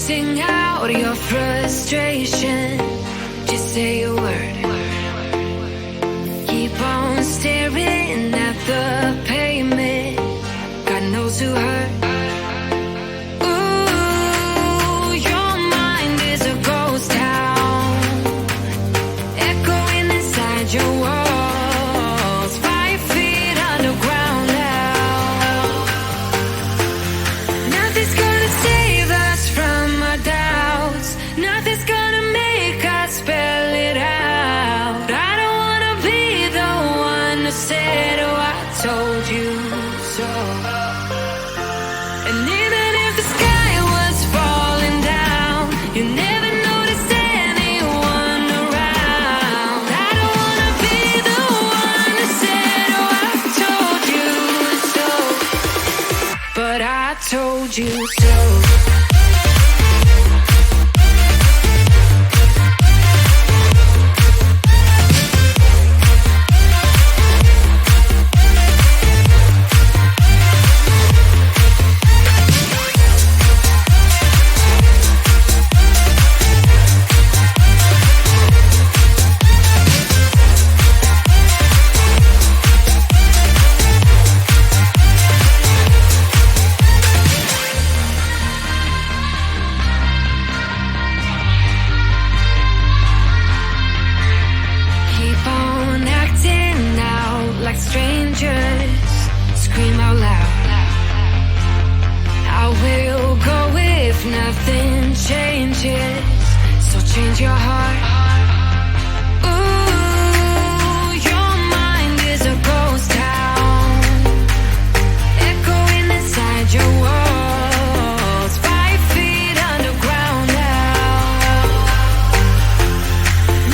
Sing out your frustration. Just say a word. Keep on staring at the pavement. God knows who hurt. Ooh, your mind is a ghost town, echoing inside your walls. 5 feet underground now. Nothing's gonna save us from our doubts. Nothing's gonna make us spell it out. I don't wanna be the one who said, oh, I told you so. And even if the sky was falling down, you never noticed anyone around. I don't wanna be the one who said, oh, I told you so. But I told you so. Keep on acting out like strangers. Scream out loud. I will go if nothing changes. So change your heart. Ooh, your mind is a ghost town, echoing inside your walls. 5 feet underground now.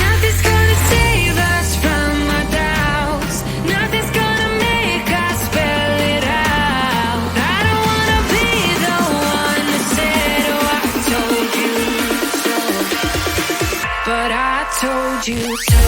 Nothing's gonna save us from our doubts. Nothing's gonna make us spell it out. I don't wanna be the one who said, oh, I told you so. But I told you so.